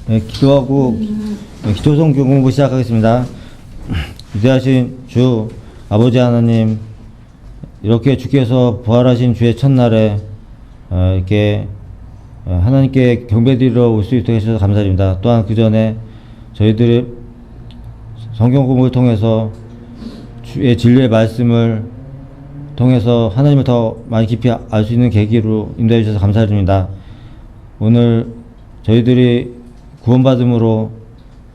네, 기도하고 기도성 공부 시작하겠습니다. 위대하신 주 아버지 하나님, 이렇게 주께서 부활하신 주의 첫날에 이렇게 하나님께 경배드리러 올 수 있도록 해주셔서 감사드립니다. 또한 그 전에 저희들이 성경 공부를 통해서 주의 진리의 말씀을 통해서 하나님을 더 많이 깊이 알 수 있는 계기로 인도해 주셔서 감사드립니다. 오늘 저희들이 구원받음으로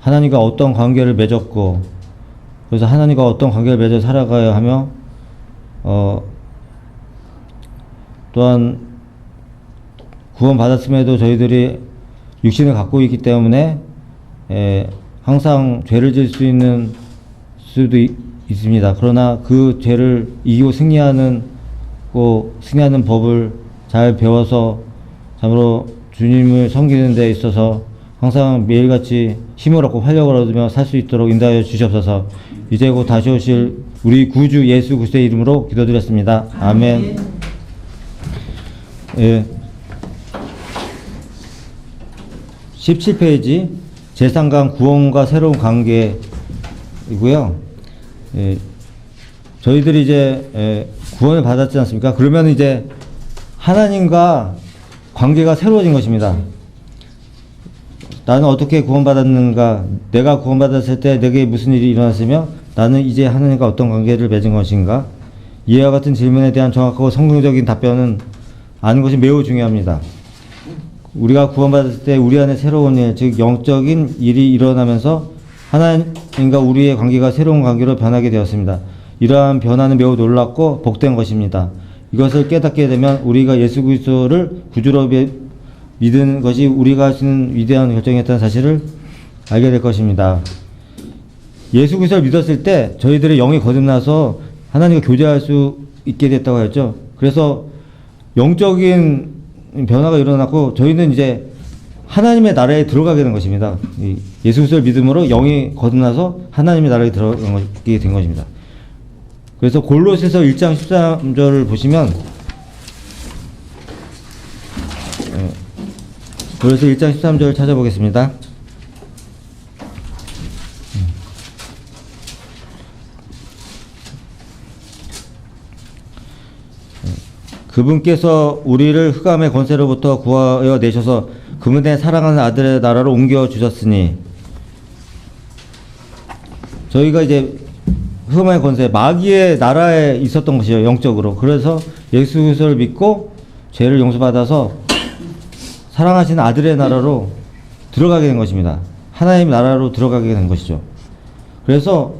하나님과 어떤 관계를 맺었고, 그래서 하나님과 어떤 관계를 맺어 살아가야 하며, 또한 구원받았음에도 저희들이 육신을 갖고 있기 때문에 항상 죄를 지을 수 있는 수도 있습니다. 그러나 그 죄를 이기고 승리하는 법을 잘 배워서 참으로 주님을 섬기는 데 있어서 항상 매일같이 힘을 얻고 활력을 얻으며 살 수 있도록 인도하여 주시옵소서. 이제 곧 다시 오실 우리 구주 예수 그리스도의 이름으로 기도드렸습니다. 아멘. 예. 17페이지 제3강 구원과 새로운 관계이고요. 예. 저희들이 이제 구원을 받았지 않습니까? 그러면 이제 하나님과 관계가 새로워진 것입니다. 나는 어떻게 구원받았는가? 내가 구원받았을 때 내게 무슨 일이 일어났으며 나는 이제 하나님과 어떤 관계를 맺은 것인가? 이와 같은 질문에 대한 정확하고 성경적인 답변은 아는 것이 매우 중요합니다. 우리가 구원받았을 때 우리 안에 새로운 일, 즉 영적인 일이 일어나면서 하나님과 우리의 관계가 새로운 관계로 변하게 되었습니다. 이러한 변화는 매우 놀랍고 복된 것입니다. 이것을 깨닫게 되면 우리가 예수 그리스도를 구주로 믿은 것이 우리가 할 수 있는 위대한 결정이었다는 사실을 알게 될 것입니다. 예수 그리스도를 믿었을 때 저희들의 영이 거듭나서 하나님과 교제할 수 있게 됐다고 했죠. 그래서 영적인 변화가 일어났고 저희는 이제 하나님의 나라에 들어가게 된 것입니다. 예수 그리스도를 믿음으로 영이 거듭나서 하나님의 나라에 들어가게 된 것입니다. 그래서 골로새서 1장 13절을 보시면 골로새 1장 13절을 찾아보겠습니다. 그분께서 우리를 흑암의 권세로부터 구하여 내셔서 그분의 사랑하는 아들의 나라로 옮겨 주셨으니, 저희가 이제 흑암의 권세, 마귀의 나라에 있었던 것이죠, 영적으로. 그래서 예수 그리스도를 믿고 죄를 용서받아서 사랑하시는 아들의 나라로 들어가게 된 것입니다. 하나님 나라로 들어가게 된 것이죠. 그래서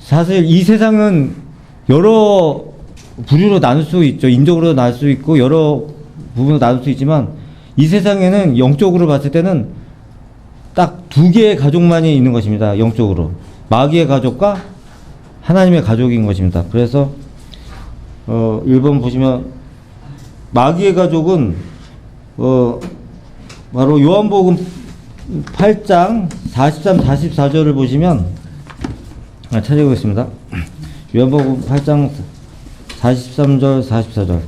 사실 이 세상은 여러 부류로 나눌 수 있죠. 인종으로 나눌 수 있고 여러 부분으로 나눌 수 있지만 이 세상에는 영적으로 봤을 때는 딱 두 개의 가족만이 있는 것입니다. 영적으로. 마귀의 가족과 하나님의 가족인 것입니다. 그래서 1번 보시면 마귀의 가족은 바로 요한복음 8장 43, 44절을 보시면 찾아보겠습니다. 요한복음 8장 43절, 44절.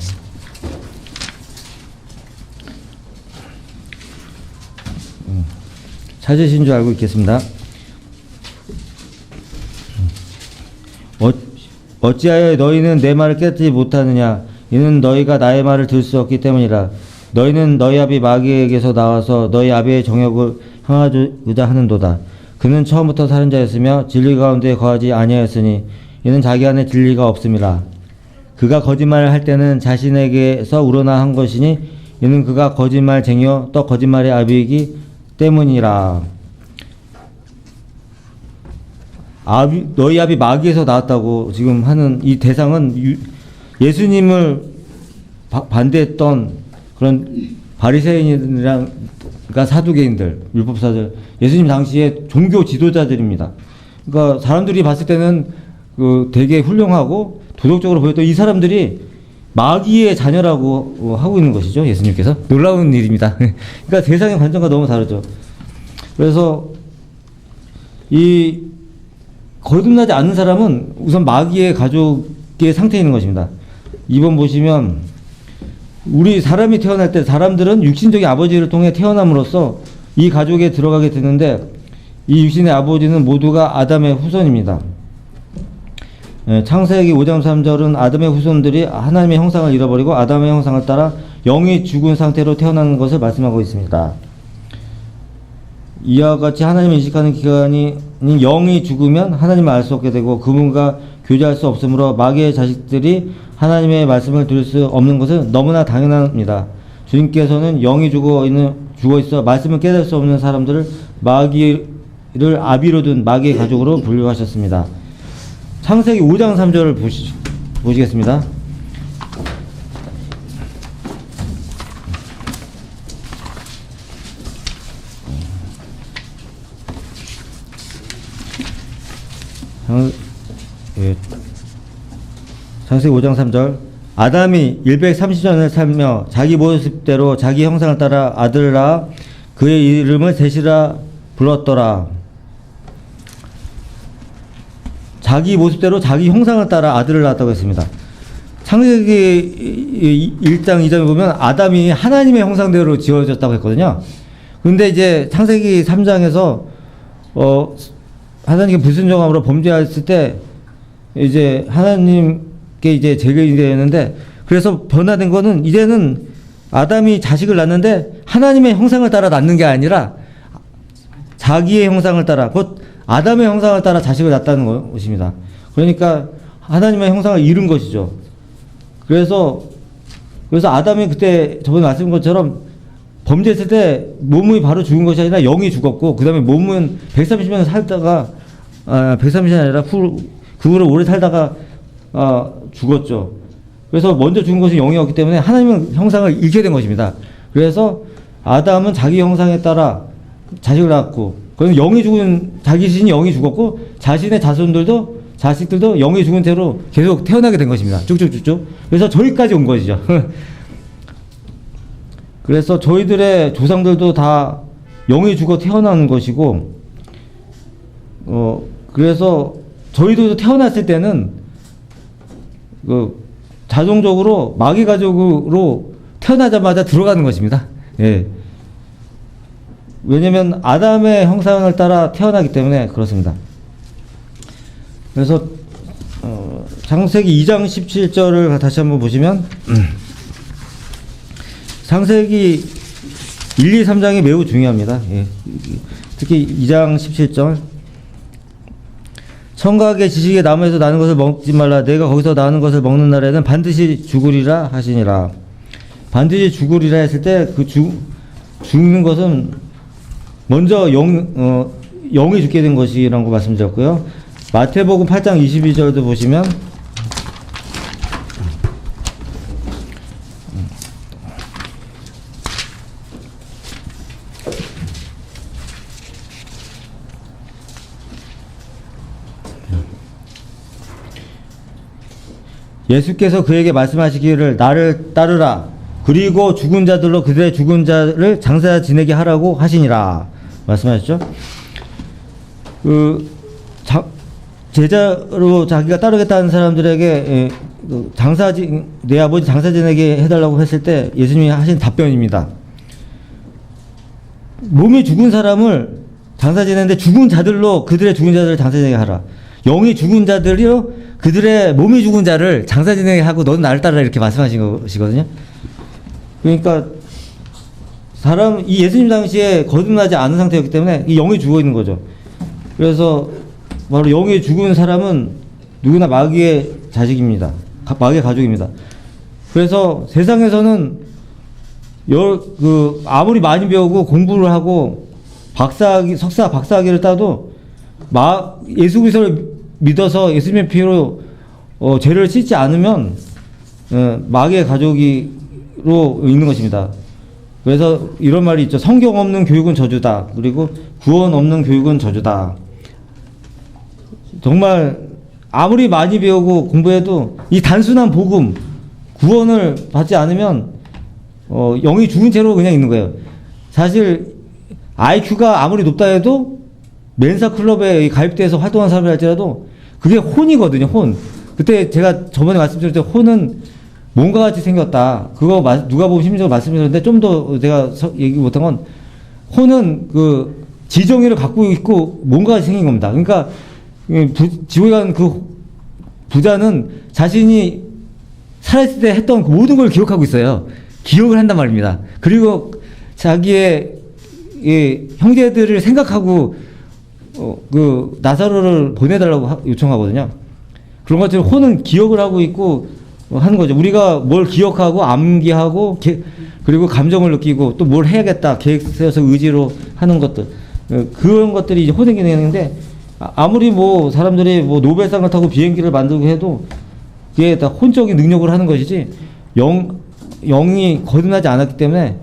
찾으신 줄 알고 있겠습니다. 어찌하여 너희는 내 말을 깨닫지 못하느냐? 이는 너희가 나의 말을 들을 수 없기 때문이라. 너희는 너희 아비 마귀에게서 나와서 너희 아비의 정욕을 행하고자 하는도다. 그는 처음부터 살인자였으며 진리 가운데 거하지 아니하였으니 이는 자기 안에 진리가 없음이라. 그가 거짓말을 할 때는 자신에게서 우러나 한 것이니 이는 그가 거짓말쟁이요 또 거짓말의 아비이기 때문이라. 너희 아비 마귀에서 나왔다고 지금 하는 이 대상은 예수님을 반대했던 그런 바리새인이랑 사두개인들, 율법사들, 예수님 당시에 종교 지도자들입니다. 그러니까 사람들이 봤을 때는 되게 훌륭하고 도덕적으로 보였던 이 사람들이 마귀의 자녀라고 하고 있는 것이죠. 예수님께서. 놀라운 일입니다. 그러니까 세상의 관점과 너무 다르죠. 그래서 이 거듭나지 않는 사람은 우선 마귀의 가족의 상태에 있는 것입니다. 2번 보시면 우리 사람이 태어날 때 사람들은 육신적인 아버지를 통해 태어남으로써 이 가족에 들어가게 되는데 이 육신의 아버지는 모두가 아담의 후손입니다. 창세기 5장 3절은 아담의 후손들이 하나님의 형상을 잃어버리고 아담의 형상을 따라 영이 죽은 상태로 태어나는 것을 말씀하고 있습니다. 이와 같이 하나님을 인식하는 기간이 영이 죽으면 하나님을 알 수 없게 되고 그분과 교제할 수 없으므로 마귀의 자식들이 하나님의 말씀을 들을 수 없는 것은 너무나 당연합니다. 주님께서는 영이 죽어 있어 말씀을 깨달을 수 없는 사람들을 마귀를 아비로 둔 마귀의 가족으로 분류하셨습니다. 창세기 5장 3절을 보시겠습니다. 창세기 5장 3절 아담이 130년을 살며 자기 모습대로 자기 형상을 따라 아들을 낳아 그의 이름을 셋이라 불렀더라. 자기 모습대로 자기 형상을 따라 아들을 낳았다고 했습니다. 창세기 1장 2절에 보면 아담이 하나님의 형상대로 지어졌다고 했거든요. 근데 이제 창세기 3장에서 하나님께 불순종함으로 범죄했을 때 이제 하나님께 이제 제거이 되었는데 그래서 변화된 거는 이제는 아담이 자식을 낳는데 하나님의 형상을 따라 낳는 게 아니라 자기의 형상을 따라 곧 아담의 형상을 따라 자식을 낳았다는 것입니다. 그러니까 하나님의 형상을 잃은 것이죠. 그래서 아담이 그때 저번에 말씀드린 것처럼 범죄했을 때 몸이 바로 죽은 것이 아니라 영이 죽었고 그 다음에 몸은 130년 살다가 130년이 아니라 그 후로 오래 살다가 죽었죠. 그래서 먼저 죽은 것이 영이었기 때문에 하나님의 형상을 잃게 된 것입니다. 그래서 아담은 자기 형상에 따라 자식을 낳았고 그럼 영이 죽은 자기 자신이 영이 죽었고 자신의 자식들도 영이 죽은 채로 계속 태어나게 된 것입니다. 쭉쭉쭉쭉. 그래서 저희까지 온 것이죠. 그래서 저희들의 조상들도 다 영이 죽어 태어나는 것이고 그래서 저희도 태어났을 때는 자동적으로 마귀 가족으로 태어나자마자 들어가는 것입니다. 예. 왜냐면 아담의 형상을 따라 태어나기 때문에 그렇습니다. 그래서 창세기 2장 17절을 다시 한번 보시면 창세기 1, 2, 3장이 매우 중요합니다. 예. 특히 2장 17절 청각의 지식의 나무에서 나는 것을 먹지 말라. 내가 거기서 나는 것을 먹는 날에는 반드시 죽으리라 하시니라. 반드시 죽으리라 했을 때 그 죽는 것은 먼저 영이 죽게 된 것이라고 말씀드렸고요. 마태복음 8장 22절도 보시면 예수께서 그에게 말씀하시기를 나를 따르라. 그리고 죽은 자들로 그들의 죽은 자를 장사 지내게 하라고 하시니라. 말씀하셨죠? 제자로 자기가 따르겠다는 사람들에게 내 아버지 장사 지내게 해달라고 했을 때 예수님이 하신 답변입니다. 몸이 죽은 사람을 장사 지내는데 죽은 자들로 그들의 죽은 자들을 장사 지내게 하라. 영이 죽은 자들이요 그들의 몸이 죽은 자를 장사 지내게 하고 너는 나를 따르라 이렇게 말씀하신 것이거든요. 그러니까 이 예수님 당시에 거듭나지 않은 상태였기 때문에 이 영이 죽어 있는 거죠. 그래서 바로 영이 죽은 사람은 누구나 마귀의 자식입니다. 마귀의 가족입니다. 그래서 세상에서는 아무리 많이 배우고 공부를 하고 석사 박사학위를 따도 예수 그리스도를 믿어서 예수님의 피로 죄를 씻지 않으면 마귀의 가족으로 있는 것입니다. 그래서 이런 말이 있죠. 성경 없는 교육은 저주다. 그리고 구원 없는 교육은 저주다. 정말 아무리 많이 배우고 공부해도 이 단순한 복음, 구원을 받지 않으면 영이 죽은 채로 그냥 있는 거예요. 사실 IQ가 아무리 높다 해도 멘사 클럽에 가입돼서 활동한 사람이 할지라도 그게 혼이거든요. 혼. 그때 제가 저번에 말씀드렸을 때 혼은 몸과 같이 생겼다. 그거 누가 보면 심리적으로 말씀드렸는데 좀 더 제가 얘기 못한 건 호는 그 지정의를 갖고 있고 몸과 같이 생긴 겁니다. 그러니까 지옥에 간 그 부자는 자신이 살아있을 때 했던 그 모든 걸 기억하고 있어요. 기억을 한단 말입니다. 그리고 자기의 형제들을 생각하고 그 나사로를 보내달라고 요청하거든요. 그런 것처럼 호는 기억을 하고 있고 하는 거죠. 우리가 뭘 기억하고 암기하고 그리고 감정을 느끼고 또 뭘 해야겠다 계획 세워서 의지로 하는 것들, 그런 것들이 이제 호의 기능인데, 아무리 뭐 사람들이 뭐 노벨상을 타고 비행기를 만들고 해도 그게 다 혼적인 능력을 하는 것이지 영이 거듭나지 않았기 때문에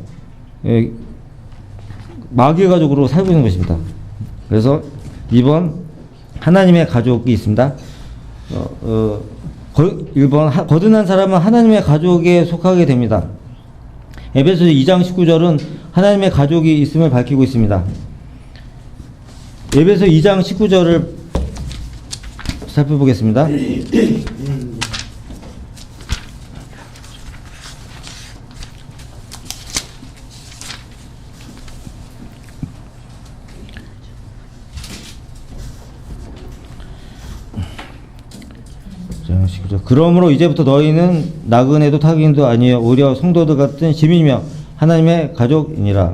마귀의 가족으로 살고 있는 것입니다. 그래서 2번 하나님의 가족이 있습니다. 1번 거듭난 사람은 하나님의 가족에 속하게 됩니다. 에베소서 2장 19절은 하나님의 가족이 있음을 밝히고 있습니다. 에베소 2장 19절을 살펴보겠습니다. 그러므로 이제부터 너희는 나그네도 타국인도 아니요 오히려 성도들 같은 시민이며 하나님의 가족이니라.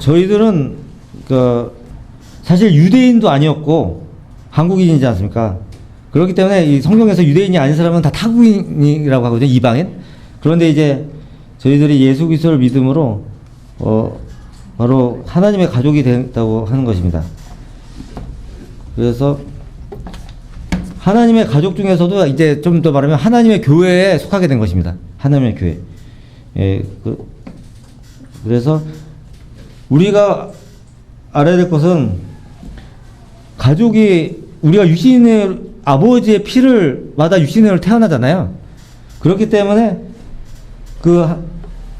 저희들은 사실 유대인도 아니었고 한국인이지 않습니까? 그렇기 때문에 이 성경에서 유대인이 아닌 사람은 다 타국인이라고 하거든요. 이방인. 그런데 이제 저희들이 예수 그리스도를 믿음으로 바로 하나님의 가족이 됐다고 하는 것입니다. 그래서 하나님의 가족 중에서도 이제 좀 더 말하면 하나님의 교회에 속하게 된 것입니다. 하나님의 교회. 그래서 우리가 알아야 될 것은 가족이 우리가 유신의 아버지의 피를 받아 유신으로 태어나잖아요. 그렇기 때문에 그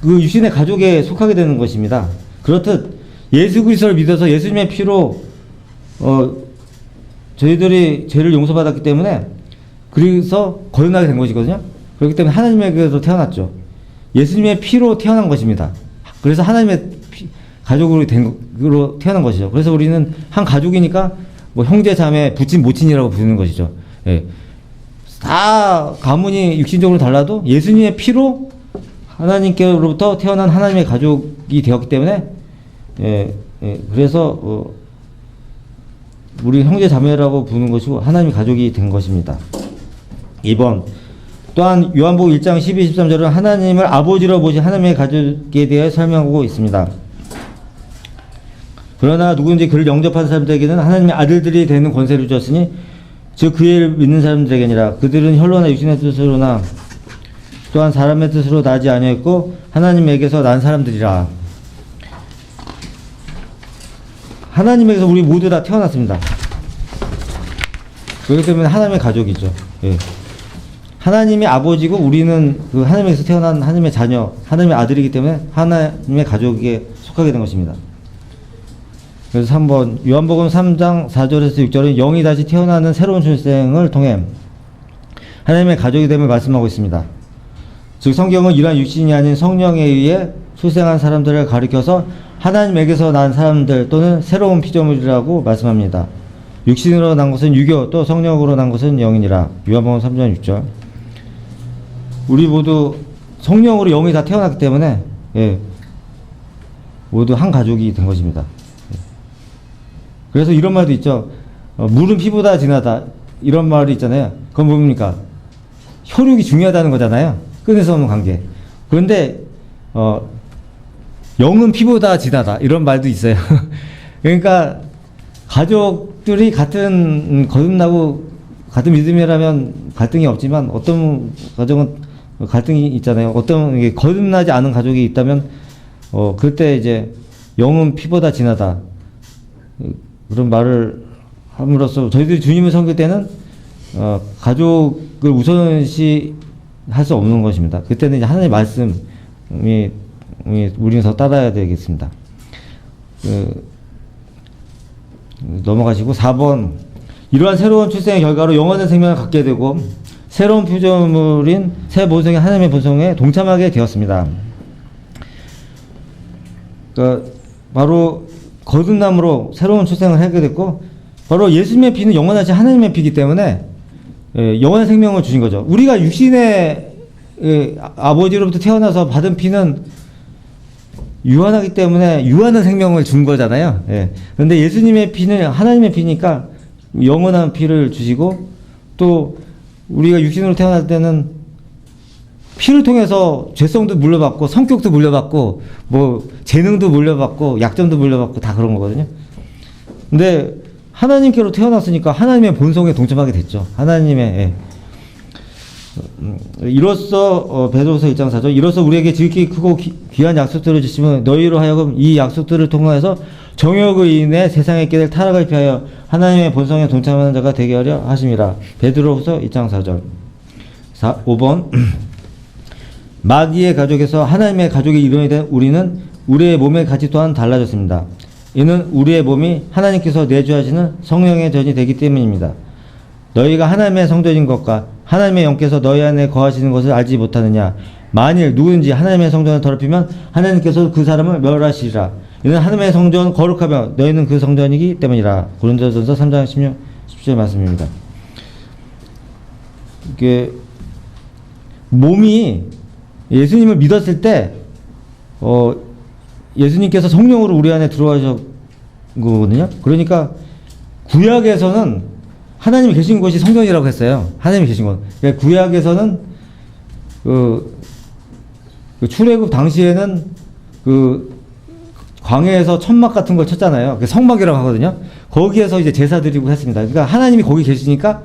유신의 가족에 속하게 되는 것입니다. 그렇듯 예수 그리스도를 믿어서 예수님의 피로 저희들이 죄를 용서받았기 때문에 그래서 거듭나게 된 것이거든요. 그렇기 때문에 하나님에게서 태어났죠. 예수님의 피로 태어난 것입니다. 그래서 하나님의 가족으로 태어난 것이죠. 그래서 우리는 한 가족이니까 뭐 형제 자매 부친 모친이라고 부르는 것이죠. 예. 다 가문이 육신적으로 달라도 예수님의 피로 하나님께로부터 태어난 하나님의 가족이 되었기 때문에 그래서 우리 형제 자매라고 부르는 것이고 하나님의 가족이 된 것입니다. 2번 또한 요한복음 1장 12, 13절은 하나님을 아버지로 보신 하나님의 가족에 대해 설명하고 있습니다. 그러나 누구든지 그를 영접한 사람들에게는 하나님의 아들들이 되는 권세를 주었으니 즉 그의 믿는 사람들에게 아니라 그들은 혈로나 육신의 뜻으로나 또한 사람의 뜻으로 나지 아니했고 하나님에게서 난 사람들이라. 하나님에게서 우리 모두 다 태어났습니다. 그렇기 때문에 하나님의 가족이죠. 예. 하나님이 아버지고 우리는 그 하나님에게서 태어난 하나님의 자녀, 하나님의 아들이기 때문에 하나님의 가족에 속하게 된 것입니다. 그래서 3번 요한복음 3장 4절에서 6절은 영이 다시 태어나는 새로운 출생을 통해 하나님의 가족이 됨을 말씀하고 있습니다. 즉 성경은 이러한 육신이 아닌 성령에 의해 출생한 사람들을 가리켜서 하나님에게서 난 사람들 또는 새로운 피조물이라고 말씀합니다. 육신으로 난 것은 유교 또 성령으로 난 것은 영이니라. 요한복음 3장 6절. 우리 모두 성령으로 영이 다 태어났기 때문에 모두 한 가족이 된 것입니다. 그래서 이런 말도 있죠. 물은 피보다 진하다 이런 말이 있잖아요. 그건 뭡니까? 혈육이 중요하다는 거잖아요. 끊을 수 없는 관계. 그런데 영은 피보다 진하다 이런 말도 있어요. 그러니까 가족들이 같은 거듭나고 같은 믿음이라면 갈등이 없지만 어떤 가정은 갈등이 있잖아요. 어떤 게 거듭나지 않은 가족이 있다면 그때 이제 영은 피보다 진하다 그런 말을 함으로써 저희들이 주님을 섬길 때는 가족을 우선시 할 수 없는 것입니다. 그때는 이제 하나님의 말씀이 우리는 더 따라야 되겠습니다. 넘어가시고 4번 이러한 새로운 출생의 결과로 영원한 생명을 갖게 되고 새로운 피조물인 새 본성의 하나님의 본성에 동참하게 되었습니다. 그러니까 바로 거듭남으로 새로운 출생을 하게 됐고, 바로 예수님의 피는 영원하신 하나님의 피이기 때문에 영원한 생명을 주신 거죠. 우리가 육신의 아버지로부터 태어나서 받은 피는 유한하기 때문에 유한한 생명을 준 거잖아요. 그런데 예수님의 피는 하나님의 피니까 영원한 피를 주시고, 또 우리가 육신으로 태어날 때는 피를 통해서 죄성도 물려받고 성격도 물려받고 뭐 재능도 물려받고 약점도 물려받고 다 그런 거거든요. 근데 하나님께로 태어났으니까 하나님의 본성에 동참하게 됐죠. 하나님의 이로써 베드로서 1장 4절 이로써 우리에게 지극히 크고 귀한 약속들을 주시면 너희로 하여금 이 약속들을 통하여서 정욕으로 인해 세상의 길을 타락을 피하여 하나님의 본성에 동참하는 자가 되게 하려 하심이라. 베드로서 2장 4절 5번 마귀의 가족에서 하나님의 가족의 일원이 된 우리는 우리의 몸의 가치 또한 달라졌습니다. 이는 우리의 몸이 하나님께서 내주하시는 성령의 전이 되기 때문입니다. 너희가 하나님의 성전인 것과 하나님의 영께서 너희 안에 거하시는 것을 알지 못하느냐. 만일 누구든지 하나님의 성전을 더럽히면 하나님께서 그 사람을 멸하시리라. 이는 하나님의 성전 거룩하며 너희는 그 성전이기 때문이라. 고린도전서 3장 17절 말씀입니다. 이게 몸이 예수님을 믿었을 때 예수님께서 성령으로 우리 안에 들어와서 거거든요. 그러니까 구약에서는 하나님이 계신 곳이 성전이라고 했어요. 하나님이 계신 곳. 그러니까 구약에서는 그 출애굽 당시에는 광야에서 천막 같은 걸 쳤잖아요. 성막이라고 하거든요. 거기에서 이제 제사 드리고 했습니다. 그러니까 하나님이 거기 계시니까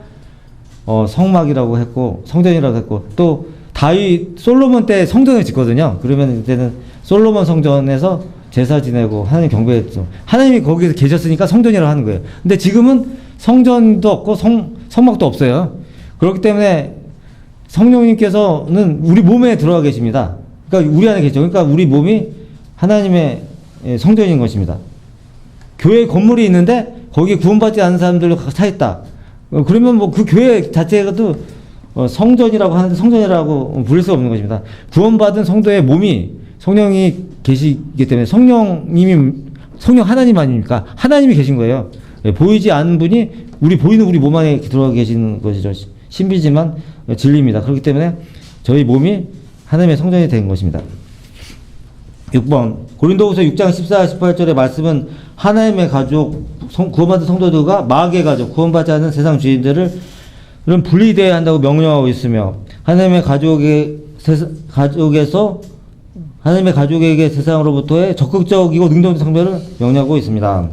성막이라고 했고 성전이라고 했고, 또 다윗 솔로몬 때 성전을 짓거든요. 그러면 이제는 솔로몬 성전에서 제사 지내고 하나님 경배했죠. 하나님이 거기서 계셨으니까 성전이라고 하는 거예요. 근데 지금은 성전도 없고 성막도 없어요. 그렇기 때문에 성령님께서는 우리 몸에 들어가 계십니다. 그러니까 우리 안에 계시죠. 그러니까 우리 몸이 하나님의 성전인 것입니다. 교회 건물이 있는데 거기에 구원받지 않은 사람들로 차 있다. 그러면 뭐 그 교회 자체가도 성전이라고 하는데 성전이라고 부를 수가 없는 것입니다. 구원받은 성도의 몸이 성령이 계시기 때문에 성령 하나님 아닙니까? 하나님이 계신 거예요. 보이지 않는 분이 보이는 우리 몸 안에 들어가 계시는 것이죠. 신비지만 진리입니다. 그렇기 때문에 저희 몸이 하나님의 성전이 된 것입니다. 6번 고린도후서 6장 14, 18절의 말씀은 하나님의 가족, 구원받은 성도들과 마귀의 가족, 구원받지 않은 세상 주인들을 분리되어야 한다고 명령하고 있으며, 하나님의 가족에게 세상으로부터의 적극적이고 능동적 성별을 명령하고 있습니다.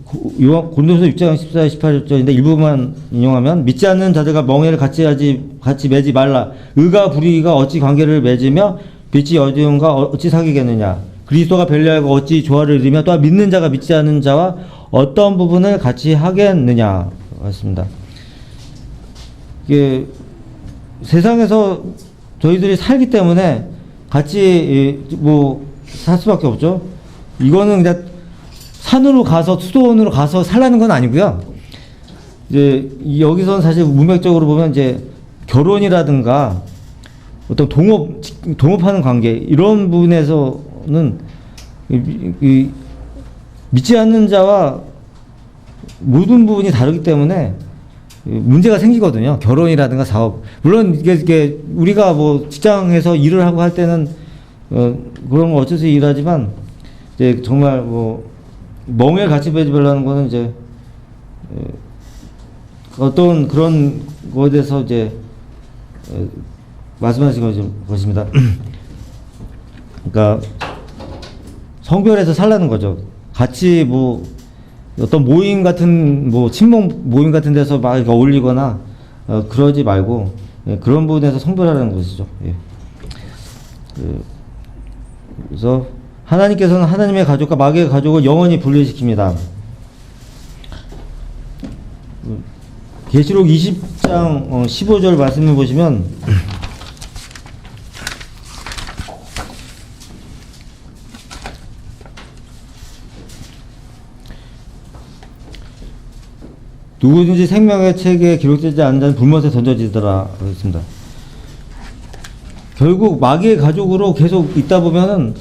고린도서 6장 14, 18절인데 일부만 인용하면 믿지 않는 자들과 멍에를 같이 매지 말라. 의가 불의가 어찌 관계를 맺으며 빛이 어두움과 어찌 사귀겠느냐. 그리스도가 변리하고 어찌 조화를 이루며 또한 믿는 자가 믿지 않는 자와 어떤 부분을 같이 하겠느냐 했습니다. 이게 세상에서 저희들이 살기 때문에 같이 살 수밖에 없죠. 이거는 그냥 산으로 가서 수도원으로 가서 살라는 건 아니고요. 이제 여기서는 사실 문맥적으로 보면 이제 결혼이라든가 어떤 동업하는 관계 이런 부분에서는 믿지 않는 자와 모든 부분이 다르기 때문에 문제가 생기거든요. 결혼이라든가 사업. 물론 이게 우리가 직장에서 일을 하고 할 때는 그런 거 어쩔 수 일하지만 이제 정말 멍에 같이 매지 말라는 거는 이제 어떤 그런 거에 대해서 이제 말씀하신 것입니다. 그러니까 성별에서 살라는 거죠. 같이 어떤 모임 같은 친목 모임 같은 데서 막 어울리거나 그러지 말고 그런 부분에서 성별하라는 것이죠. 예. 그래서 하나님께서는 하나님의 가족과 마귀의 가족을 영원히 분리시킵니다. 계시록 20장 15절 말씀을 보시면 누구든지 생명의 책에 기록되지 않는 자는 불못에 던져지더라 그랬습니다. 결국 마귀의 가족으로 계속 있다 보면은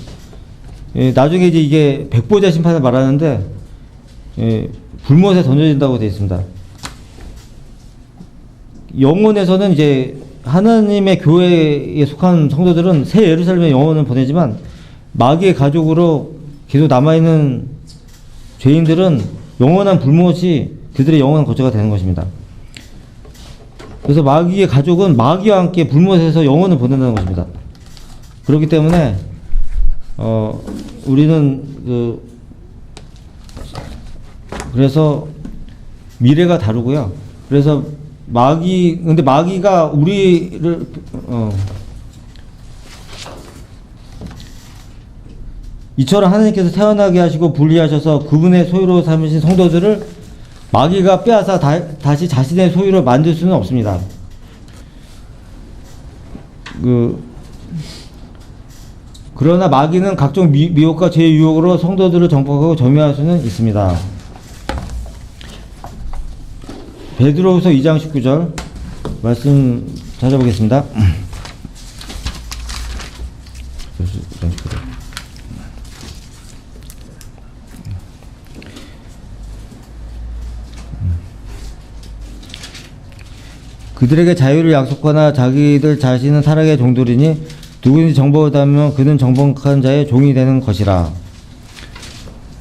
나중에 이제 이게 백보자 심판을 말하는데 불못에 던져진다고 되어 있습니다. 영혼에서는 이제 하나님의 교회에 속한 성도들은 새 예루살렘의 영혼을 보내지만 마귀의 가족으로 계속 남아있는 죄인들은 영원한 불못이 그들의 영원한 거처가 되는 것입니다. 그래서 마귀의 가족은 마귀와 함께 불못에서 영혼을 보낸다는 것입니다. 그렇기 때문에 우리는 그래서 미래가 다르고요. 그래서 근데 마귀가 우리를 이처럼 하나님께서 태어나게 하시고 분리하셔서 그분의 소유로 삼으신 성도들을 마귀가 빼앗아 다시 자신의 소유로 만들 수는 없습니다. 그러나 마귀는 각종 미혹과 죄의 유혹으로 성도들을 정복하고 점유할 수는 있습니다. 베드로후서 2장 19절 말씀 찾아보겠습니다. 그들에게 자유를 약속하나 자기들 자신은 타락의 종들이니 누구든지 정복하다면 그는 정복한 자의 종이 되는 것이라.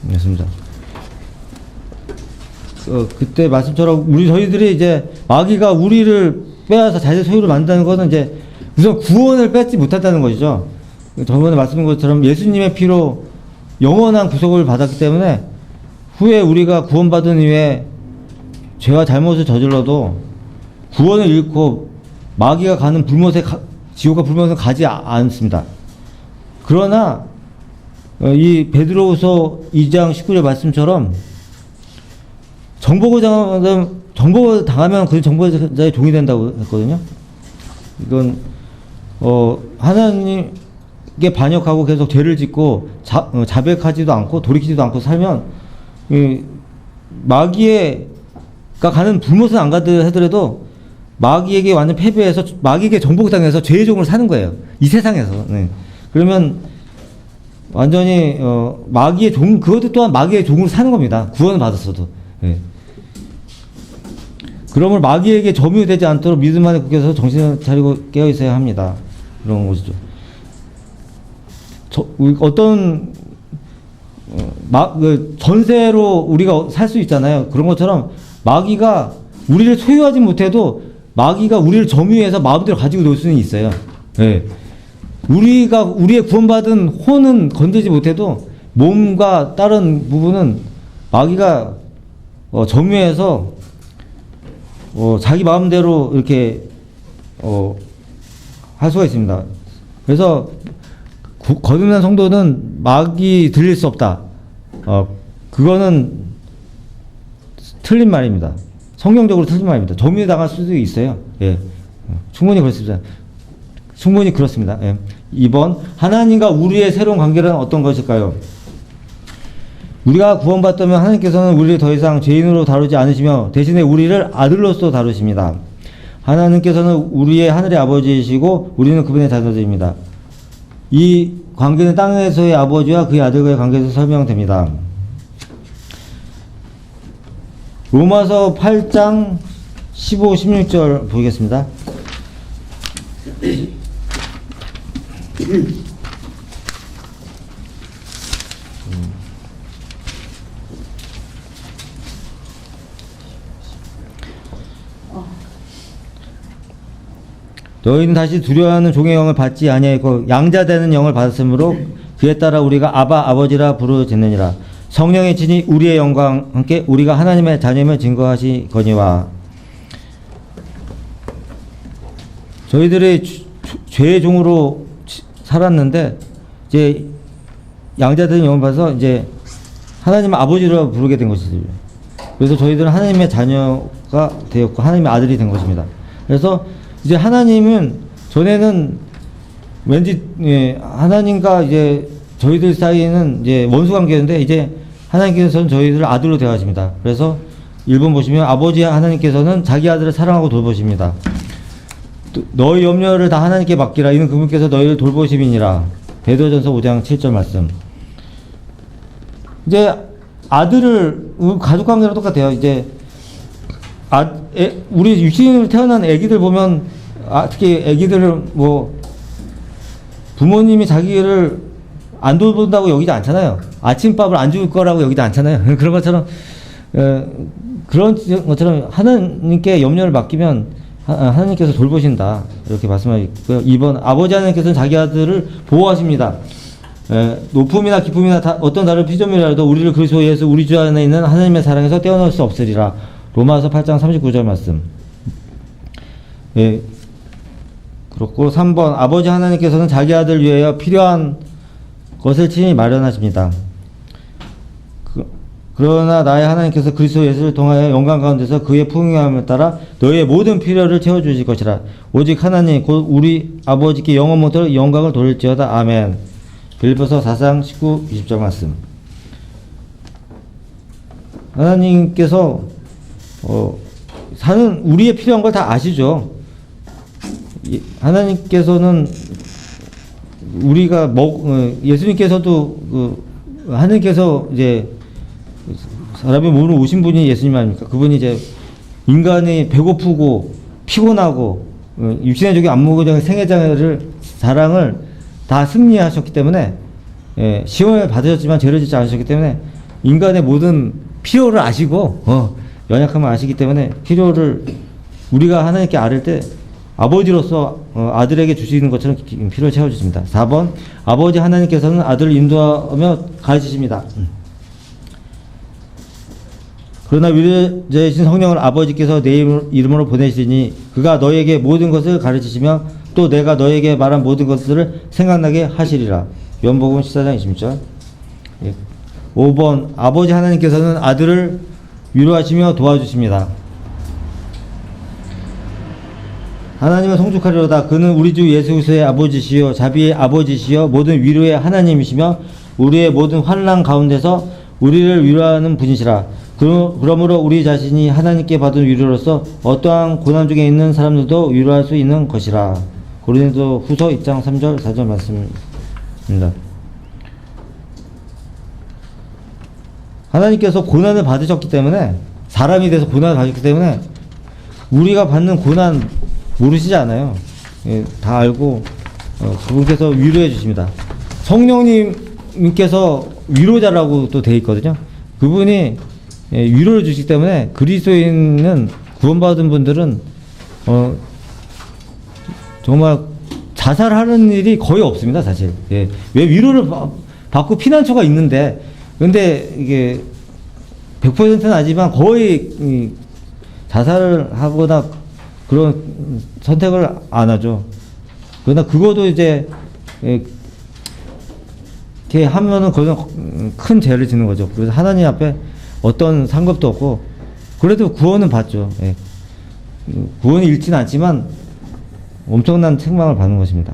그렇습니다. 그때 말씀처럼 저희들이 이제 마귀가 우리를 빼앗아 자기 소유를 만든다는 것은 이제 우선 구원을 뺏지 못한다는 것이죠. 저번에 말씀드린 것처럼 예수님의 피로 영원한 구속을 받았기 때문에 후에 우리가 구원받은 이후에 죄와 잘못을 저질러도 구원을 잃고 마귀가 가는 지옥과 불못에 가지 않습니다. 그러나 이 베드로후서 2장 19절 말씀처럼 정복을 당하면 그 정복자의 종이 된다고 했거든요. 이건 하나님께 반역하고 계속 죄를 짓고 자백하지도 않고 돌이키지도 않고 살면 마귀가 가는 불못은 안 가더라도 하더라도 마귀에게 완전 패배해서 마귀에게 정복당해서 죄의 종을 사는 거예요. 이 세상에서. 네. 그러면 완전히 마귀의 종, 그것도 또한 마귀의 종으로 사는 겁니다. 구원을 받았어도. 네. 그러므로 마귀에게 점유되지 않도록 믿음 안에 굳게서 정신을 차리고 깨어 있어야 합니다. 그런 것이죠. 어떤 전세로 우리가 살 수 있잖아요. 그런 것처럼 마귀가 우리를 소유하지 못해도 마귀가 우리를 점유해서 마음대로 가지고 놀 수는 있어요. 네. 우리의 구원받은 혼은 건들지 못해도 몸과 다른 부분은 마귀가 점유해서 자기 마음대로 이렇게 할 수가 있습니다. 그래서 거듭난 성도는 마귀 들릴 수 없다. 그거는 틀린 말입니다. 성경적으로 틀린 말입니다. 점유당할 수도 있어요. 예. 충분히 그렇습니다. 충분히 그렇습니다. 예. 2번, 하나님과 우리의 새로운 관계는 어떤 것일까요? 우리가 구원받다면 하나님께서는 우리를 더 이상 죄인으로 다루지 않으시며 대신에 우리를 아들로서 다루십니다. 하나님께서는 우리의 하늘의 아버지이시고 우리는 그분의 자녀들입니다. 이 관계는 땅에서의 아버지와 그의 아들과의 관계에서 설명됩니다. 로마서 8장 15, 16절 보겠습니다. 너희는 다시 두려워하는 종의 영을 받지 아니하였고 양자되는 영을 받았으므로 그에 따라 우리가 아바 아버지라 부르짖느니라. 성령의 친히 우리의 영광 함께 우리가 하나님의 자녀임을 증거하시거니와. 저희들이 죄의 종으로 살았는데 이제 양자되는 영을 받아서 이제 하나님 아버지로 부르게 된 것이죠. 그래서 저희들은 하나님의 자녀가 되었고 하나님의 아들이 된 것입니다. 그래서 이제 하나님은 전에는 왠지 하나님과 이제 저희들 사이에는 이제 원수 관계였는데 이제 하나님께서는 저희들을 아들로 대하십니다. 그래서 1번 보시면 아버지 하나님께서는 자기 아들을 사랑하고 돌보십니다. 너희 염려를 다 하나님께 맡기라. 이는 그분께서 너희를 돌보심이니라. 베드로전서 5장 7절 말씀. 이제 아들을 가족 관계랑 똑같아요. 이제 우리 유치인으로 태어난 아기들 보면 특히 아기들을 뭐 부모님이 자기를 안 돌본다고 여기지 않잖아요. 아침밥을 안 줄 거라고 여기지 않잖아요. 그런 것처럼 그런 것처럼 하나님께 염려를 맡기면 하나님께서 돌보신다 이렇게 말씀하고 있고요. 2번 아버지 하나님께서는 자기 아들을 보호하십니다. 높음이나 기쁨이나 어떤 다른 피조물이라도 우리를 그리스도 예수 우리 주 안에 있는 하나님의 사랑에서 떼어놓을 수 없으리라. 로마서 8장 39절 말씀. 그렇고 3번 아버지 하나님께서는 자기 아들 위하여 필요한 것을 친히 마련하십니다. 그러나 나의 하나님께서 그리스도 예수를 통하여 영광 가운데서 그의 풍요함을 따라 너희의 모든 필요를 채워주실 것이라. 오직 하나님 곧 우리 아버지께 영원 모토록 영광을 돌릴지어다. 아멘. 빌립보서 4장 19, 20절 말씀. 하나님께서 사는 우리의 필요한 걸 다 아시죠. 하나님께서는 우리가 예수님께서도 하나님께서 이제 사람의 몸으로 오신 분이 예수님 아닙니까? 그분이 이제 인간이 배고프고 피곤하고 육신의 적인 안목의 생애장애를 자랑을 다 승리하셨기 때문에 시험을 받으셨지만 죄를 짓지 않으셨기 때문에 인간의 모든 필요를 아시고 연약함을 아시기 때문에 필요를 우리가 하나님께 아뢰 때 아버지로서 아들에게 주시는 것처럼 필요를 채워주십니다. 4번 아버지 하나님께서는 아들을 인도하며 가르치십니다. 그러나 위대하신 성령을 아버지께서 내 이름으로 보내시니 그가 너에게 모든 것을 가르치시며 또 내가 너에게 말한 모든 것들을 생각나게 하시리라. 요한복음 14장 20절. 5번 아버지 하나님께서는 아들을 위로하시며 도와주십니다. 하나님은 성축하리로다. 그는 우리 주 예수 그리스도의 아버지시요 자비의 아버지시요 모든 위로의 하나님이시며 우리의 모든 환난 가운데서 우리를 위로하는 분이시라. 그러므로 우리 자신이 하나님께 받은 위로로서 어떠한 고난 중에 있는 사람들도 위로할 수 있는 것이라. 고린도 후서 2장 3절 4절 말씀입니다. 하나님께서 고난을 받으셨기 때문에 사람이 돼서 고난을 받으셨기 때문에 우리가 받는 고난 모르시지 않아요. 다 알고 그분께서 위로해 주십니다. 성령님께서 위로자라고 또 돼 있거든요. 그분이 위로를 주시기 때문에 그리스도인은 구원받은 분들은 정말 자살하는 일이 거의 없습니다, 사실. 왜 위로를 받고 피난처가 있는데 근데 이게 100%는 아니지만 거의 자살을 하거나 그런 선택을 안 하죠. 그러나 그것도 이제 이렇게 하면은 그건 큰 죄를 짓는 거죠. 그래서 하나님 앞에 어떤 상급도 없고 그래도 구원은 받죠. 구원이 잃지는 않지만 엄청난 책망을 받는 것입니다.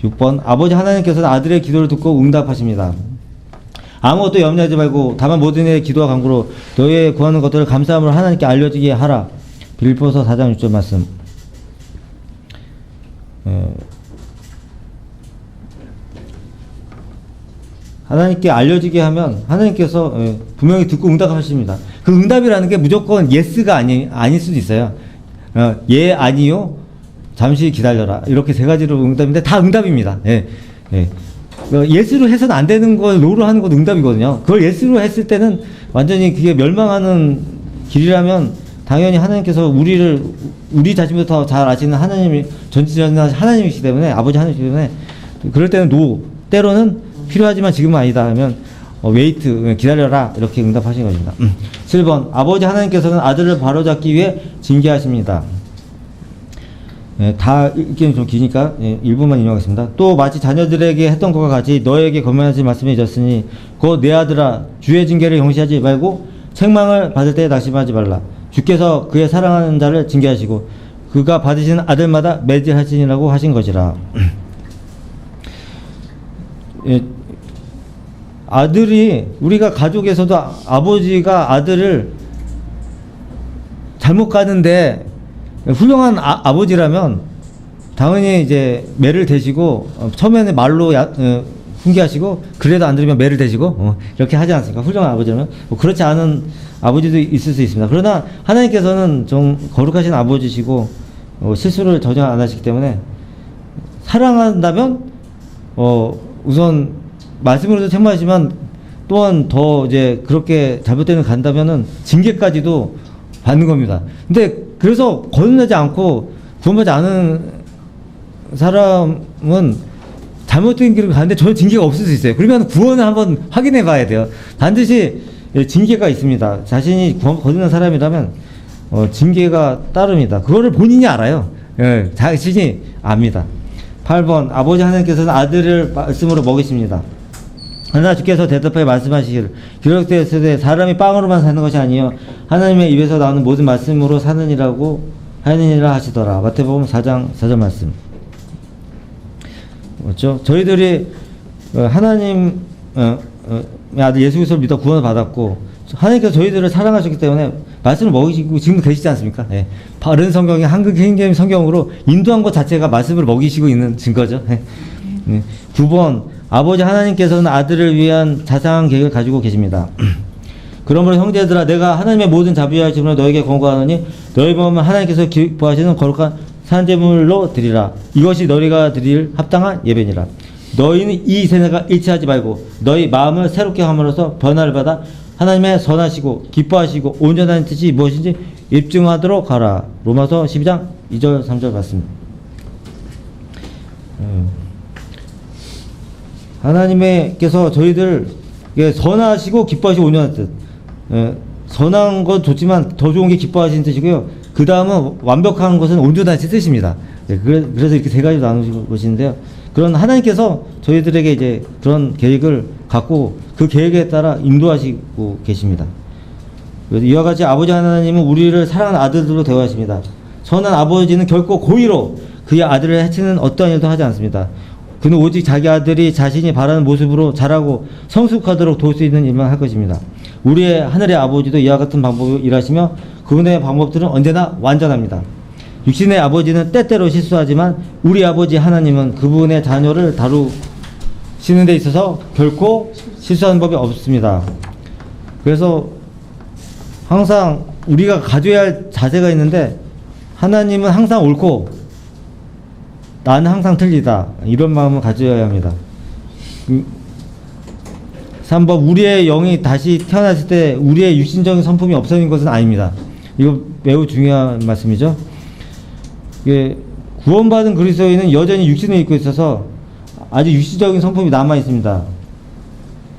6번 아버지 하나님께서는 아들의 기도를 듣고 응답하십니다. 아무것도 염려하지 말고 다만 모든 일에 기도와 간구로 너희의 구하는 것들을 감사함으로 하나님께 알려지게 하라. 빌립보서 4장 6절 말씀. 하나님께 알려지게 하면 하나님께서 분명히 듣고 응답하십니다. 그 응답이라는 게 무조건 예스가 아닐 수도 있어요. 예, 아니요, 잠시 기다려라. 이렇게 세 가지로 응답인데 다 응답입니다. 예스로 해서는 안 되는 걸 노로 하는 건 응답이거든요. 그걸 예스로 했을 때는 완전히 그게 멸망하는 길이라면 당연히 하나님께서 우리 자신부터 잘 아시는 하나님이 전지전능하신 하나님이시기 때문에 아버지 하나님이시기 때문에 그럴 때는 노, 때로는 필요하지만 지금은 아니다 하면 웨이트, 기다려라 이렇게 응답하신 것입니다. 7번 아버지 하나님께서는 아들을 바로잡기 위해 징계하십니다. 다 읽기는 좀 기니까 1부만 인용하겠습니다. 또 마치 자녀들에게 했던 것과 같이 너에게 거면하신 말씀이 있었으니 곧 내 아들아 주의 징계를 경시하지 말고 책망을 받을 때 낙심하지 말라. 주께서 그의 사랑하는 자를 징계하시고 그가 받으시는 아들마다 매질하시니라고 하신 것이라. 아들이 우리가 가족에서도 아버지가 아들을 잘못 가는데 훌륭한 아버지라면 당연히 이제 매를 대시고 처음에는 말로 훈계하시고 그래도 안 들으면 매를 대시고 이렇게 하지 않습니까? 훌륭한 아버지라면 뭐 그렇지 않은 아버지도 있을 수 있습니다. 그러나 하나님께서는 좀 거룩하신 아버지시고 실수를 전혀 안 하시기 때문에 사랑한다면 우선 말씀으로도 책망하지만 또한 더 이제 그렇게 잘못되는 간다면은 징계까지도 받는 겁니다. 근데 그래서 거듭나지 않고 구원받지 않은 사람은 잘못된 길을 가는데 전혀 징계가 없을 수 있어요. 그러면 구원을 한번 확인해 봐야 돼요. 반드시 징계가 있습니다. 자신이 거듭난 사람이라면 징계가 따릅니다. 그거를 본인이 알아요. 예, 자신이 압니다. 8번 아버지 하나님께서는 아들을 말씀으로 먹이십니다. 그러나 주께서 대답하여 말씀하시기를 기록되었으되 사람이 빵으로만 사는 것이 아니요 하나님의 입에서 나오는 모든 말씀으로 사느니라고 하느니라 하시더라. 마태복음 4장 4절 말씀. 그렇죠? 저희들이 하나님 아들 예수 그리스도를 믿어 구원을 받았고 하나님께서 저희들을 사랑하셨기 때문에 말씀을 먹이시고 지금 계시지 않습니까? 예. 바른 성경이 한국 행점 성경으로 인도한 것 자체가 말씀을 먹이시고 있는 증거죠. 예. 9번 아버지 하나님께서는 아들을 위한 자상한 계획을 가지고 계십니다. 그러므로 형제들아 내가 하나님의 모든 자비와 질문을 너에게 권고하노니 너희 몸은 하나님께서 기뻐하시는 거룩한 산제물로 드리라. 이것이 너희가 드릴 합당한 예배니라. 너희는 이 세대가 일치하지 말고 너희 마음을 새롭게 함으로써 변화를 받아 하나님의 선하시고 기뻐하시고 온전한 뜻이 무엇인지 입증하도록 하라. 로마서 12장 2절 3절 말씀. 하나님께서 저희들에게 선하시고 기뻐하시고 온전한 뜻. 선한 건 좋지만 더 좋은 게 기뻐하시는 뜻이고요. 그 다음은 완벽한 것은 온전한 뜻입니다. 그래서 이렇게 세 가지로 나누신 것인데요. 그런 하나님께서 저희들에게 이제 그런 계획을 갖고 그 계획에 따라 인도하시고 계십니다. 이와 같이 아버지 하나님은 우리를 사랑하는 아들들로 대우하십니다. 선한 아버지는 결코 고의로 그의 아들을 해치는 어떠한 일도 하지 않습니다. 그는 오직 자기 아들이 자신이 바라는 모습으로 자라고 성숙하도록 도울 수 있는 일만 할 것입니다. 우리의 하늘의 아버지도 이와 같은 방법으로 일하시며 그분의 방법들은 언제나 완전합니다. 육신의 아버지는 때때로 실수하지만 우리 아버지 하나님은 그분의 자녀를 다루시는 데 있어서 결코 실수하는 법이 없습니다. 그래서 항상 우리가 가져야 할 자세가 있는데 하나님은 항상 옳고 나는 항상 틀리다. 이런 마음을 가져야 합니다. 3번 우리의 영이 다시 태어났을 때 우리의 육신적인 성품이 없어진 것은 아닙니다. 이거 매우 중요한 말씀이죠. 구원받은 그리스도인은 여전히 육신을 입고 있어서 아주 육신적인 성품이 남아 있습니다.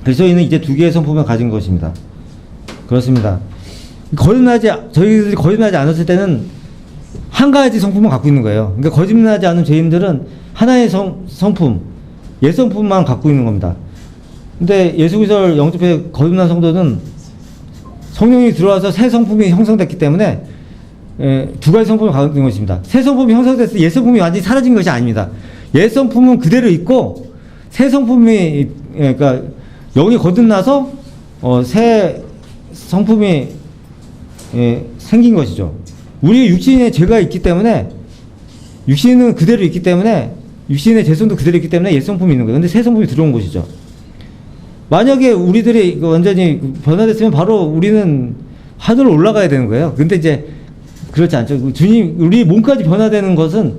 그리스도인은 이제 두 개의 성품을 가진 것입니다. 그렇습니다. 저희들이 거듭나지 않았을 때는 한 가지 성품을 갖고 있는 거예요. 그러니까 거듭나지 않은 죄인들은 하나의 성품, 옛 성품만 갖고 있는 겁니다. 근데 예수 그리스도를 영접해 거듭난 성도는 성령이 들어와서 새 성품이 형성됐기 때문에 두 가지 성품을 갖고 있는 것입니다. 새 성품이 형성됐을 때 옛 성품이 완전히 사라진 것이 아닙니다. 옛 성품은 그대로 있고 새 성품이 그러니까 영이 거듭나서 새 성품이 생긴 것이죠. 우리 육신에 죄가 있기 때문에 육신은 그대로 있기 때문에 육신의 죄성도 그대로 있기 때문에 옛 성품이 있는 거예요. 근데 새 성품이 들어온 것이죠. 만약에 우리들이 완전히 변화됐으면 바로 우리는 하늘로 올라가야 되는 거예요. 근데 이제 그렇지 않죠. 주님, 우리 몸까지 변화되는 것은,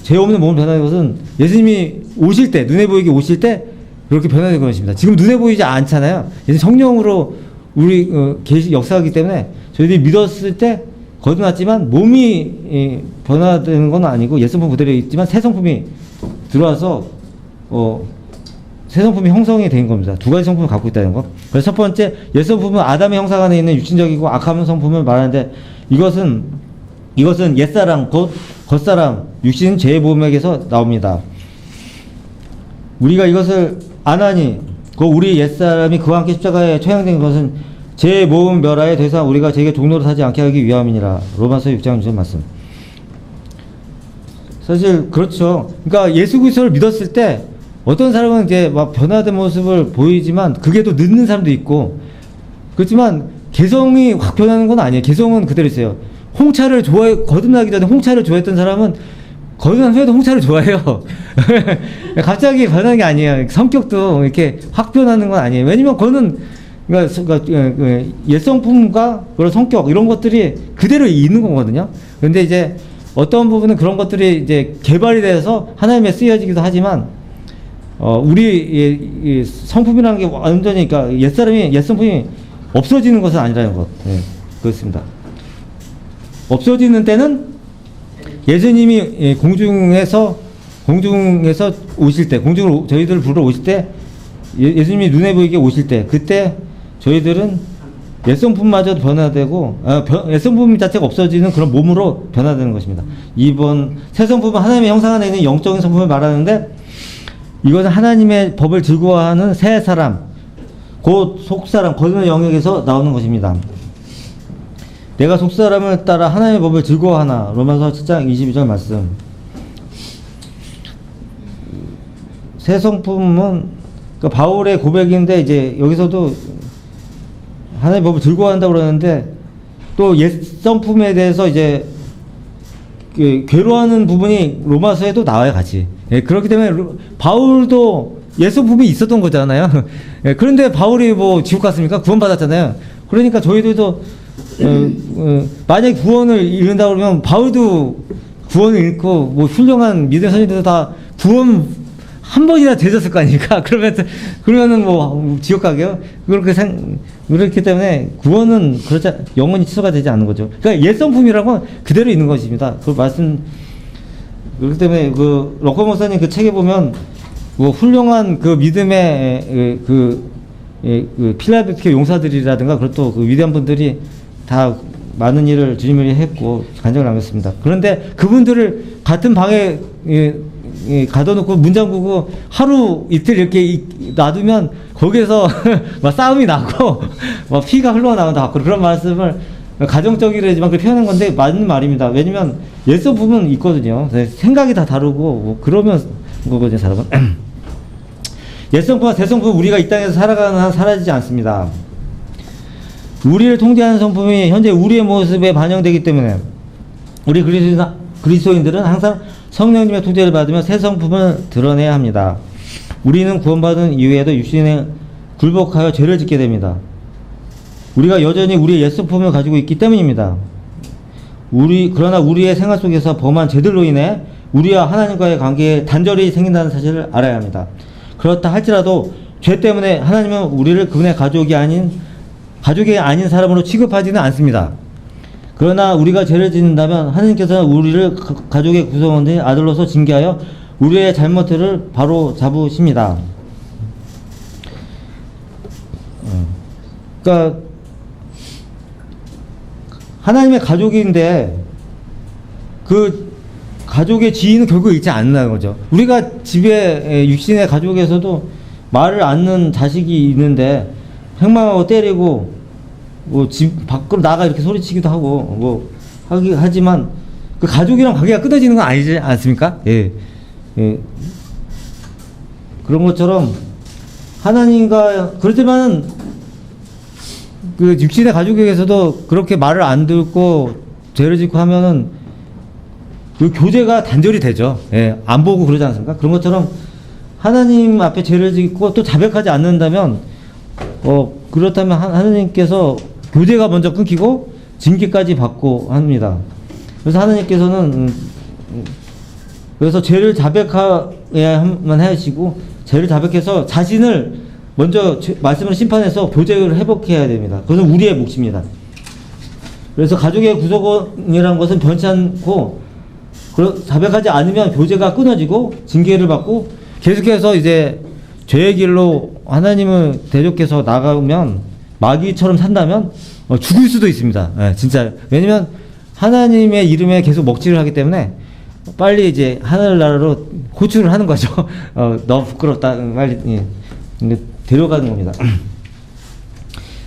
죄 없는 몸을 변화되는 것은 예수님이 오실 때, 눈에 보이게 오실 때 그렇게 변화된 것입니다. 지금 눈에 보이지 않잖아요. 예수님 성령으로 우리 역사하기 때문에 저희들이 믿었을 때 거듭났지만 몸이 변화되는 건 아니고 옛 성품 그대로 있지만 새 성품이 들어와서 새 성품이 형성이 된 겁니다. 두 가지 성품을 갖고 있다는 거. 그래서 첫 번째, 옛 성품은 아담의 형상 안에 있는 육신적이고 악한 성품을 말하는데 이것은 옛사람, 곧 겉사람, 육신 죄의 몸에게서 나옵니다. 우리가 이것을 안 하니 우리 옛사람이 그와 함께 십자가에 처형된 것은 제 모음 멸하에 더 이상 우리가 제게 종로로 사지 않게 하기 위함이니라. 로마서 6장 6절 말씀. 사실 그렇죠. 그러니까 예수 그리스도를 믿었을 때 어떤 사람은 이제 막 변화된 모습을 보이지만 그게 또 늦는 사람도 있고, 그렇지만 개성이 확 변하는 건 아니에요. 개성은 그대로 있어요. 홍차를 거듭나기 전에 홍차를 좋아했던 사람은 거듭난 후에도 홍차를 좋아해요. 갑자기 변하는 게 아니에요. 성격도 이렇게 확 변하는 건 아니에요. 왜냐면 그거는 옛성품과 그런 성격 이런 것들이 그대로 있는 거거든요. 근데 이제 어떤 부분은 그런 것들이 이제 개발이 돼서 하나님에 쓰여지기도 하지만 우리 성품이라는 게 완전히 그러니까 옛성품이 없어지는 것은 아니라는 것. 예, 그렇습니다. 없어지는 때는 예수님이 공중에서 오실 때, 공중으로 저희들을 부르러 오실 때, 예수님이 눈에 보이게 오실 때, 그때 저희들은 옛성품마저 변화되고, 옛성품 자체가 없어지는 그런 몸으로 변화되는 것입니다. 이번 새 성품은 하나님의 형상 안에 있는 영적인 성품을 말하는데, 이것은 하나님의 법을 즐거워하는 새 사람, 곧 속사람, 거듭난 영역에서 나오는 것입니다. 내가 속사람을 따라 하나님의 법을 즐거워하나. 로마서 7장 22절 말씀. 새 성품은 그러니까 바울의 고백인데 이제 여기서도 하나님의 법을 즐거워한다고 그러는데 또 옛 성품에 대해서 이제 괴로워하는 부분이 로마서에도 나와요, 같이. 예, 그렇기 때문에 바울도 옛 성품이 있었던 거잖아요. 예, 그런데 바울이 뭐 지옥 갔습니까? 구원받았잖아요. 그러니까 저희들도 만약에 구원을 잃는다 그러면 바울도 구원을 잃고 뭐 훌륭한 믿음의 선생님들도 다 구원 한 번이나 되졌을 거 아닙니까? 그러면은 뭐 지옥 가게요? 그렇기 때문에 구원은 영원히 취소가 되지 않는 거죠. 그러니까 옛 성품이라고 그대로 있는 것입니다. 그렇기 때문에 럭커 목사님 그 책에 보면 뭐 훌륭한 그 믿음의 필라델피아 용사들이라든가 그것도 그 위대한 분들이 다 많은 일을 주님을 위해 했고 간증을 남겼습니다. 그런데 그분들을 같은 방에 가둬놓고 문 잠그고 하루 이틀 이렇게 놔두면 거기에서 막 싸움이 나고 막 피가 흘러나온다 그런 말씀을 가정적이라지만 그렇게 표현한 건데 맞는 말입니다. 왜냐면 옛성품은 있거든요. 생각이 다 다르고 뭐 그러면 거거든요, 사람은. 옛성품과 새성품 우리가 이 땅에서 살아가는 한 사라지지 않습니다. 우리를 통제하는 성품이 현재 우리의 모습에 반영되기 때문에 우리 그리스도인들은 항상 성령님의 통제를 받으며 새 성품을 드러내야 합니다. 우리는 구원받은 이후에도 육신에 굴복하여 죄를 짓게 됩니다. 우리가 여전히 우리의 옛 성품을 가지고 있기 때문입니다. 그러나 우리의 생활 속에서 범한 죄들로 인해 우리와 하나님과의 관계에 단절이 생긴다는 사실을 알아야 합니다. 그렇다 할지라도 죄 때문에 하나님은 우리를 그분의 가족이 아닌 사람으로 취급하지는 않습니다. 그러나 우리가 죄를 짓는다면 하나님께서는 우리를 가족의 구성원의 아들로서 징계하여 우리의 잘못들을 바로 잡으십니다. 그러니까 하나님의 가족인데 그 가족의 지위는 결국 잃지 않는다는 거죠. 우리가 집에 육신의 가족에서도 말을 않는 자식이 있는데 행망하고 때리고 뭐 집 밖으로 나가 이렇게 소리치기도 하고 뭐 하지만 그 가족이랑 관계가 끊어지는 건 아니지 않습니까? 예. 그런 것처럼 하나님과 그렇지만 그 육신의 가족에게서도 그렇게 말을 안 듣고 죄를 짓고 하면은 그 교제가 단절이 되죠. 예. 안 보고 그러지 않습니까? 그런 것처럼 하나님 앞에 죄를 짓고 또 자백하지 않는다면 그렇다면 하나님께서 교제가 먼저 끊기고 징계까지 받고 합니다. 그래서 하나님께서는 그래서 죄를 자백해야만 하시고 죄를 자백해서 자신을 먼저 말씀을 심판해서 교제를 회복해야 됩니다. 그것은 우리의 몫입니다. 그래서 가족의 구성원이라는 것은 변치 않고 자백하지 않으면 교제가 끊어지고 징계를 받고 계속해서 이제 죄의 길로 하나님을 대적해서 나가면 마귀처럼 산다면 죽을 수도 있습니다. 예, 진짜. 왜냐면 하나님의 이름에 계속 먹칠을 하기 때문에 빨리 이제 하늘나라로 호출을 하는 거죠. 너무 부끄럽다. 빨리 데려가는 겁니다.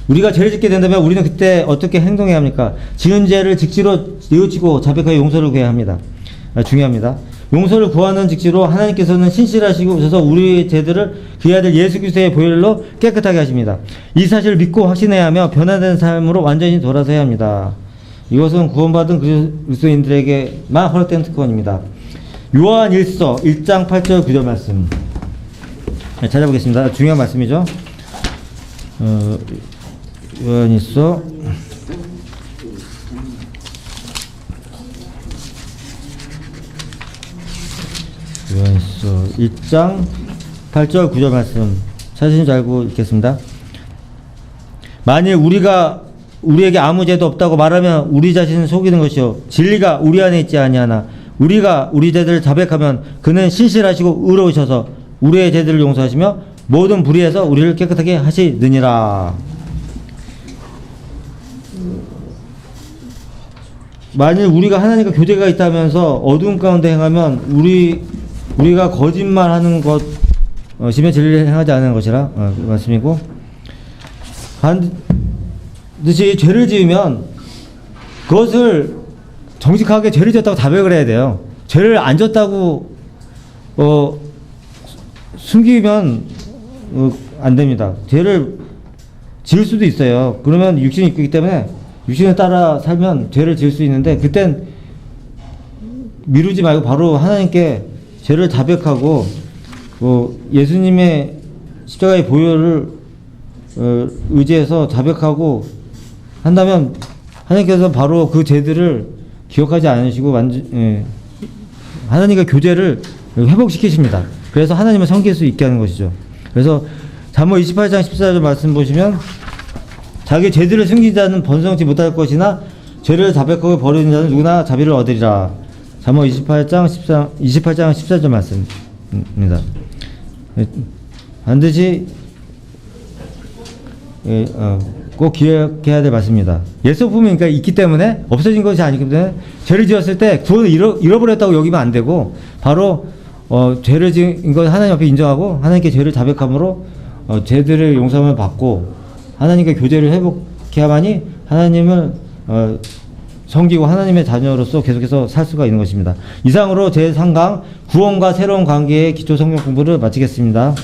우리가 죄를 짓게 된다면 우리는 그때 어떻게 행동해야 합니까? 지은 죄를 직시로 뉘우치고 자백하여 용서를 구해야 합니다. 중요합니다. 용서를 구하는 직시로 하나님께서는 신실하시고 우리의 죄들을 그의 아들 예수 그리스도의 보혈로 깨끗하게 하십니다. 이 사실을 믿고 확신해야 하며 변화된 삶으로 완전히 돌아서야 합니다. 이것은 구원받은 그리스도인들에게만 허락된 특권입니다. 요한 1서 1장 8절 9절 말씀 찾아보겠습니다. 중요한 말씀이죠. 요한 1서 1장 8절 9절 말씀 찾으신 줄 알고 읽겠습니다. 만일 우리에게 아무 죄도 없다고 말하면 우리 자신을 속이는 것이요 진리가 우리 안에 있지 아니하나 우리가 우리 죄들을 자백하면 그는 신실하시고 의로우셔서 우리의 죄들을 용서하시며 모든 불의에서 우리를 깨끗하게 하시느니라. 만일 우리가 하나님과 교제가 있다면서 어두운 가운데 행하면 우리가 거짓말하는 것이면 진리를 행하지 않는 것이라 말씀이고, 반드시 죄를 지으면 그것을 정직하게 죄를 지었다고 자백을 해야 돼요. 죄를 안 졌다고 숨기면 안 됩니다. 죄를 지을 수도 있어요. 그러면 육신이 있기 때문에 육신에 따라 살면 죄를 지을 수 있는데, 그땐 미루지 말고 바로 하나님께 죄를 자백하고 예수님의 십자가의 보혈을 의지해서 자백하고 한다면 하나님께서 바로 그 죄들을 기억하지 않으시고 하나님과 교제를 회복시키십니다. 그래서 하나님을 섬길 수 있게 하는 것이죠. 그래서 잠언 28장 14절 말씀 보시면, 자기 죄들을 숨기는 자는 번성치 못할 것이나 죄를 자백하고 버리는 자는 누구나 자비를 얻으리라. 잠언 28장 14절 말씀입니다. 반드시 꼭 기억해야 될 말씀입니다. 예수품이 그러니까 있기 때문에 없어진 것이 아니기 때문에 죄를 지었을 때 구원을 잃어버렸다고 여기면 안 되고, 바로 죄를 지은 것 하나님 앞에 인정하고 하나님께 죄를 자백함으로 죄들을 용서함을 받고 하나님과 교제를 회복해야만이 하나님을 섬기고 하나님의 자녀로서 계속해서 살 수가 있는 것입니다. 이상으로 제3강 구원과 새로운 관계의 기초 성경 공부를 마치겠습니다.